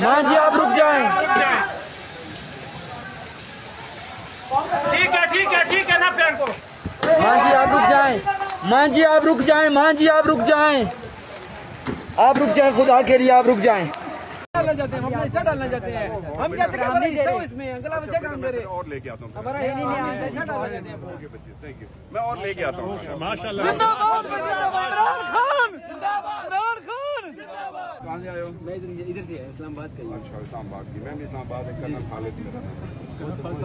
मान जी आप रुक जाएं। ठीक है ना प्लान को। मान जी आप रुक जाएं। मान जी आप रुक जाएं। मान जी आप रुक जाएं। आप रुक जाएं, खुदा के लिए आप रुक जाएं। डालना चाहते हैं, हम अपना हिस्सा डालना चाहते हैं। हम कहते हैं हमारा हिस्सा हो इसमें, अंकल आप काम करें और लेके आता हूँ हमारा हिस्सा डालना चाहते हैं। थैंक यू, मैं और लेके आता हूँ। माशाल्लाह। जिंदाबाद इमरान खान, जिंदाबाद इमरान खान, जिंदाबाद। कहाँ से आए हो? मैं इधर से इस्लामाबाद का। अच्छा, इस्लामाबाद की। मैं भी इस्लामाबाद है। कर्नल खालिद मेरा नाम है।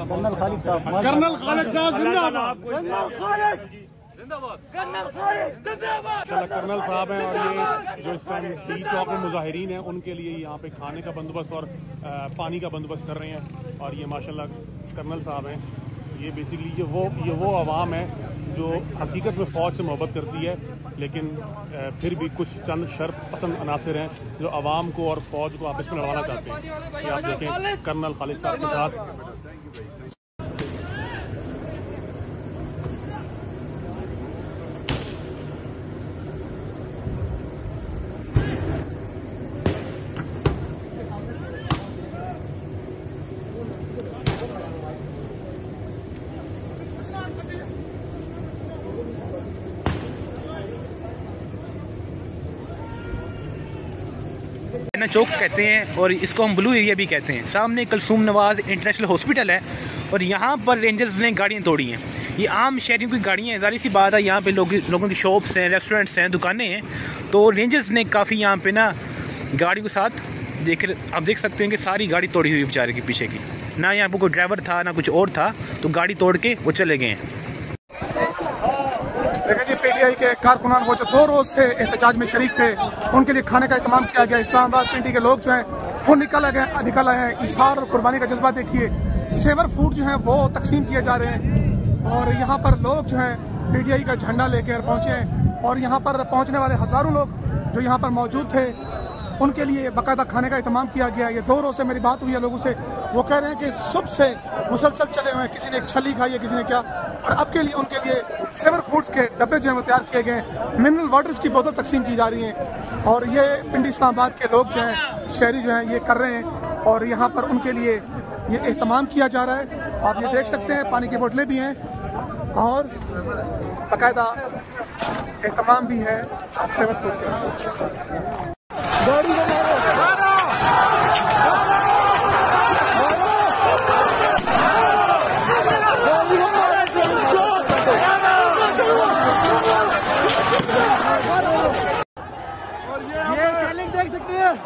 कर्नल खालिद साहब, कर्नल खालिद साहब जिंदाबाद, कर्नल खालिद जिंदाबाद, कर्नल खालिद जिंदाबाद। कर्नल साहब हैं और ये जो इस टाइम टी चौक में मुजाहिरीन हैं उनके लिए यहाँ पे खाने का बंदोबस्त और पानी का बंदोबस्त कर रहे हैं। और ये माशाल्लाह कर्नल साहब हैं। ये बेसिकली ये वो आवाम है जो हकीकत में फ़ौज से मोहब्बत करती है, लेकिन फिर भी कुछ चंद शर्त पसंद अनासर हैं जो आवाम को और फ़ौज को आपस में लड़वाना चाहते हैं। ये आप देखें कर्नल खालिद साहब के साथ। चौक कहते हैं और इसको हम ब्लू एरिया भी कहते हैं। सामने कुलसूम नवाज इंटरनेशनल हॉस्पिटल है और यहाँ पर रेंजर्स ने गाड़ियाँ तोड़ी हैं। ये आम शहरियों की गाड़ियाँ हैं, ज़ाहिर सी बात है यहाँ पे लोगों की शॉप्स हैं, रेस्टोरेंट्स हैं, दुकानें हैं। तो रेंजर्स ने काफ़ी यहाँ पे ना गाड़ी के साथ आप देख सकते हैं कि सारी गाड़ी तोड़ी हुई बेचारे की पीछे की। ना यहाँ पर कोई ड्राइवर था ना कुछ और था, तो गाड़ी तोड़ के वो चले गए हैं। देखिए जी, पीटीआई के कारकुनान वो जो 2 रोज से एहतजाज में शरीक थे, उनके लिए खाने का इंतजाम किया गया। इस्लामाबाद पिंडी के लोग जो हैं वो निकल आए हैं। इशार और कुर्बानी का जज्बा देखिए। सेवर फूड जो है वो तकसीम किए जा रहे हैं और यहाँ पर लोग जो हैं पीटीआई का झंडा लेकर पहुँचे हैं। और यहाँ पर पहुँचने वाले हज़ारों लोग जो यहाँ पर मौजूद थे उनके लिए बाकायदा खाने का इंतजाम किया गया। ये 2 रोज से मेरी बात हुई है लोगों से, वो कह रहे हैं कि सुबह से मुसलसल चले हुए हैं। किसी ने एक छली खाई है, किसी ने क्या। और अब के लिए उनके लिए सेवर फूड्स के डब्बे जो हैं वो तैयार किए गए हैं। मिनरल वाटर्स की बोतल तकसीम की जा रही हैं और ये पिंडी इस्लामाबाद के लोग जो हैं, शहरी जो हैं, ये कर रहे हैं और यहाँ पर उनके लिए ये एहतमाम किया जा रहा है। आप ये देख सकते हैं पानी की बोतलें भी हैं और बाकायदा एहतमाम भी है सेवर फूड्स का।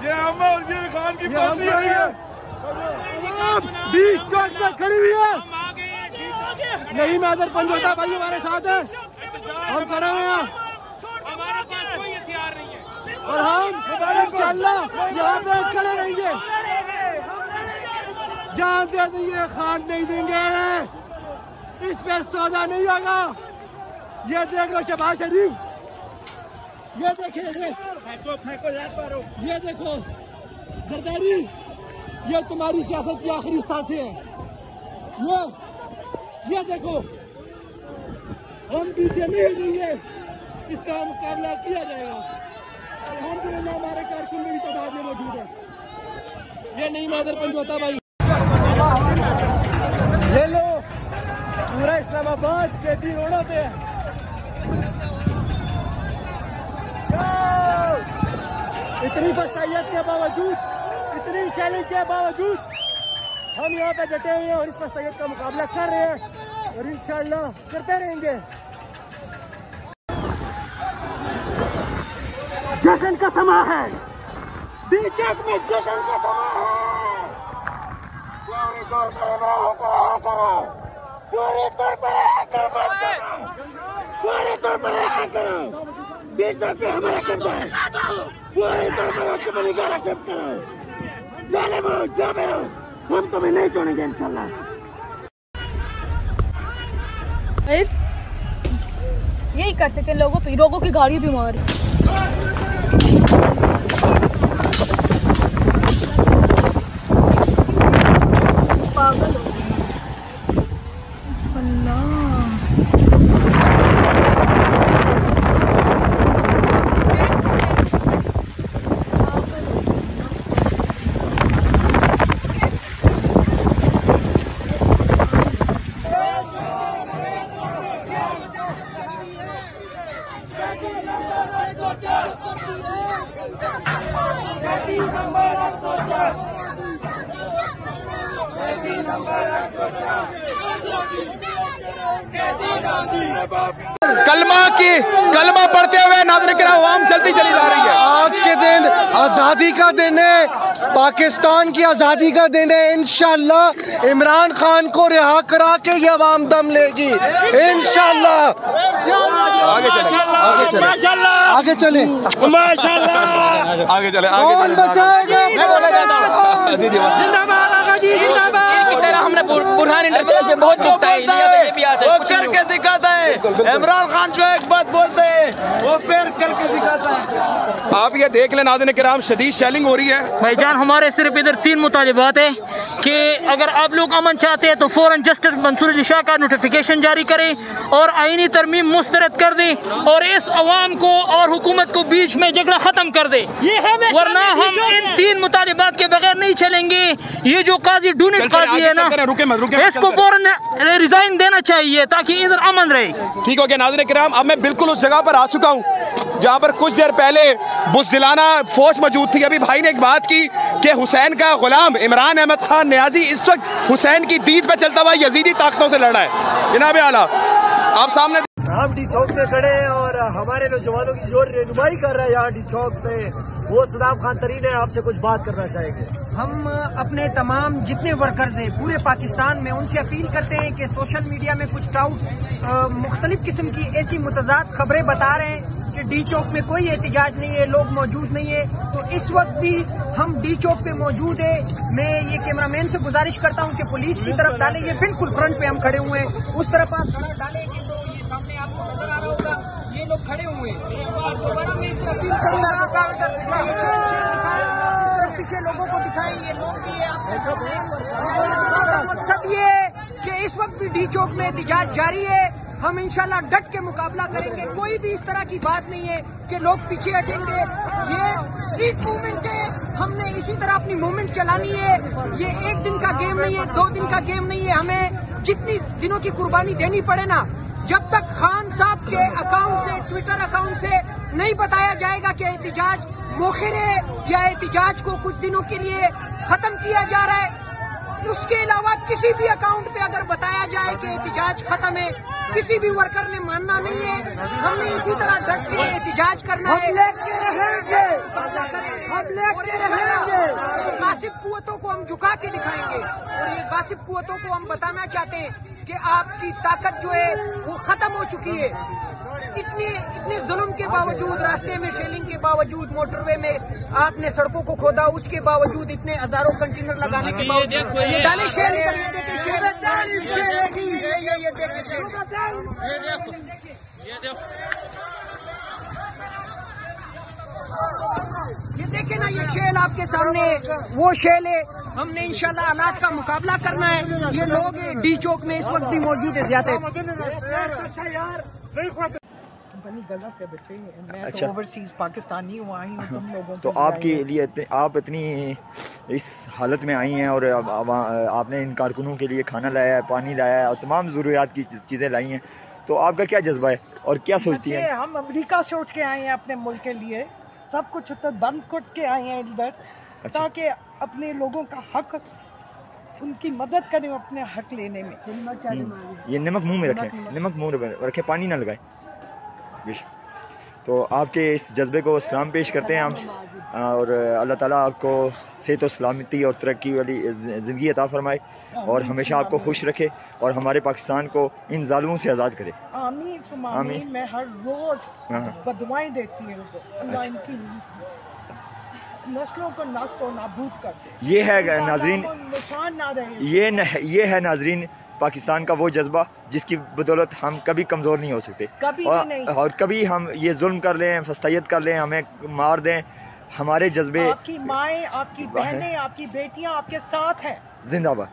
ये हम और ये खान की पार्टी है। बीच चौक में खड़ी हुई है। यही मैदर पंजोता भाई हमारे साथ है, हम खड़े हुए हैं। हमारे पास कोई हथियार नहीं है और हम इंशाअल्लाह यहाँ पे खड़े रहेंगे। जान दे देंगे, खान नहीं देंगे, इस पे सौदा नहीं होगा। ये देख लो शहबाज शरीफ, ये देखिए, ये देखो जरदारी, ये तुम्हारी सियासत की आखिरी साथी है। ये देखो, हम पीछे नहीं हटेंगे, इसका मुकाबला किया जाएगा। अल्हम्दुलिल्लाह हमारे कारकुन भी तादाद में मौजूद है। ये नहीं मैदर पंजोता भाई, ये लो पूरा इस्लामाबाद के 3 रोडों पे है। इतनी फसाइयत के बावजूद, इतनी शैलिंग के बावजूद हम यहाँ पे डटे हुए हैं और इस फसाइयत का मुकाबला कर रहे हैं और इंशाअल्लाह करते रहेंगे। जश्न का समा है, बीचक में जश्न का समा है। पूरी तौर पर पूरी तौर पर बीचक में हमारा कब्जा है। पूरी तौर पर आपके बनी गाना शब्द करो, जालिमो जाबिरो, हम तुम्हें नहीं छोड़ेंगे इंशाल्लाह। यही कर सकते हैं, लोगों की गाड़ी बीमार है। पागल हो कलमा पढ़ते हुए नाज़रीन किराम आवाम चलती चली जा रही है। आज के दिन आज़ादी का दिन है, पाकिस्तान की आज़ादी का दिन है। इंशाअल्लाह इमरान खान को रिहा करा के ये अवाम दम लेगी इंशाअल्लाह। आगे चले माशाअल्लाह आगे चले। कौन बचाएगा? हमने बुरहान इंटरचेंज में बहुत दुखता है, वो करके दिखाता है। इमरान खान जो एक बात बोलते हैं वो पैर करके दिखाता है। आप ये देख लें नाज़रीन किराम, शदीद शेलिंग हो रही है। भाईजान हमारे सिर्फ इधर 3 मुतालिबात है कि अगर आप लोग अमन चाहते हैं तो फौरन जस्टिस मंसूर अली शाह का नोटिफिकेशन जारी करें और आईनी तरमीम मुस्तरद कर दें और इस अवाम को और हुकूमत को बीच में झगड़ा खत्म कर दे, वरना हम इन 3 मुतालिबात के बगैर नहीं चलेंगे। ये जो काजी डूनिट काजी है ना, इसको फौरन रिजाइन देना चाहिए ताकि इधर अमन रहे। ठीक हो गया नाज़रीन किराम, अब मैं बिल्कुल उस जगह पर आ चुका हूँ जहाँ पर कुछ देर पहले बुज़दिलाना फौज मौजूद थी। अभी भाई ने एक बात की कि हुसैन का गुलाम इमरान अहमद खान नियाजी इस वक्त हुसैन की दीद पर चलता हुआ यजीदी ताकतों से लड़ा है। जनाब आला आप सामने हम डी चौक पे खड़े हैं और हमारे नौजवानों की जो रहनुमाई कर रहे हैं यहाँ डी चौक पे वो सदाम खान तरीन है, आपसे कुछ बात करना चाहेंगे। हम अपने तमाम जितने वर्कर्स हैं पूरे पाकिस्तान में उनसे अपील करते हैं कि सोशल मीडिया में कुछ टाउट्स मुख्तलिफ किस्म की ऐसी मुतज़ाद खबरें बता रहे हैं कि डी चौक में कोई एहतिजाज नहीं है, लोग मौजूद नहीं है। तो इस वक्त भी हम डी चौक पे मौजूद है। मैं ये कैमरामैन से गुजारिश करता हूँ कि पुलिस की तरफ डालें, ये बिल्कुल फ्रंट पे हम खड़े हुए हैं, उस तरफ आप खड़ा डालेंगे तो ये सामने आपको नजर आ रहा होगा, ये लोग खड़े हुए हैं। दोबारा मैं इससे अपील करूँगा पीछे लोगों को दिखाएं, ये लोग भी मकसद ये है कि इस वक्त भी डी चौक में एहतिजाज जारी है। हम इंशाल्लाह डट के मुकाबला करेंगे। कोई भी इस तरह की बात नहीं है कि लोग पीछे हटेंगे। ये स्ट्रीट मूवमेंट है, हमने इसी तरह अपनी मूवमेंट चलानी है। ये 1 दिन का गेम नहीं है, 2 दिन का गेम नहीं है। हमें जितनी दिनों की कुर्बानी देनी पड़े ना, जब तक खान साहब के अकाउंट से, ट्विटर अकाउंट से नहीं बताया जाएगा कि एहतिजाज मोखिर है या एहतिजाज को कुछ दिनों के लिए खत्म किया जा रहा है, उसके अलावा किसी भी अकाउंट पे अगर बताया जाए कि एहतिजाज खत्म है, किसी भी वर्कर ने मानना नहीं है। हमने इसी तरह डट के एहतिजाज करना है, गासिब कुव्वतों को हम झुका के दिखाएंगे और ये गासिब कुव्वतों को हम बताना चाहते हैं कि आपकी ताकत जो है वो खत्म हो चुकी है। इतने जुल्म के बावजूद, रास्ते में शेलिंग के बावजूद, मोटरवे में आपने सड़कों को खोदा, उसके बावजूद, इतने हजारों कंटेनर लगाने के बावजूद ये डाले शेल ये देखे ना, ये शेल आपके सामने वो शेल है। हमने इंशाल्लाह हालात का मुकाबला करना है। ये लोग डी चौक में इस वक्त भी मौजूद है ज्यादा। से बचे मैं अच्छा। तो ओवरसीज पाकिस्तानी हूँ, आई हूँ तुम लोगों तो आपके लिए आप इतनी इस हालत में आई हैं और आपने इन कारकुनों के लिए खाना लाया है, पानी लाया है और तमाम ज़रूरियात की चीज़ें लाई हैं, तो आपका क्या जज्बा है और क्या सोचती हैं? हम अमेरिका से उठ के आए हैं अपने मुल्क के लिए, सब कुछ उतर बंद कुट के आए हैं इधर। अच्छा। ताकि अपने लोगों का हक, उनकी मदद करें अपने हक लेने में। ये नमक मुंह में रखें, नमक मुंह में रखें, पानी ना लगाएं। तो आपके इस जज्बे को सलाम पेश करते हैं हम और अल्लाह ताला आपको सेहत और सलामती और तरक्की वाली ज़िंदगी अता फरमाए और हमेशा आपको खुश रखे और हमारे पाकिस्तान को इन जालिमों से आज़ाद करे। आमीन आमीन। मैं हर रोज बदुआएं देती हूँ, अल्लाह इनकी नस्लों को नाबूद कर दे। ये है नाजरीन, निशान ना रहे। ये है नाजरीन पाकिस्तान का वो जज्बा जिसकी बदौलत हम कभी कमज़ोर नहीं हो सकते, कभी नहीं। और कभी हम ये जुल्म कर लें, फस्तैयत कर लें, हमें मार दें, हमारे जज्बे, आपकी माएँ, आपकी बहनें, आपकी बेटियां आपके साथ हैं। जिंदाबाद।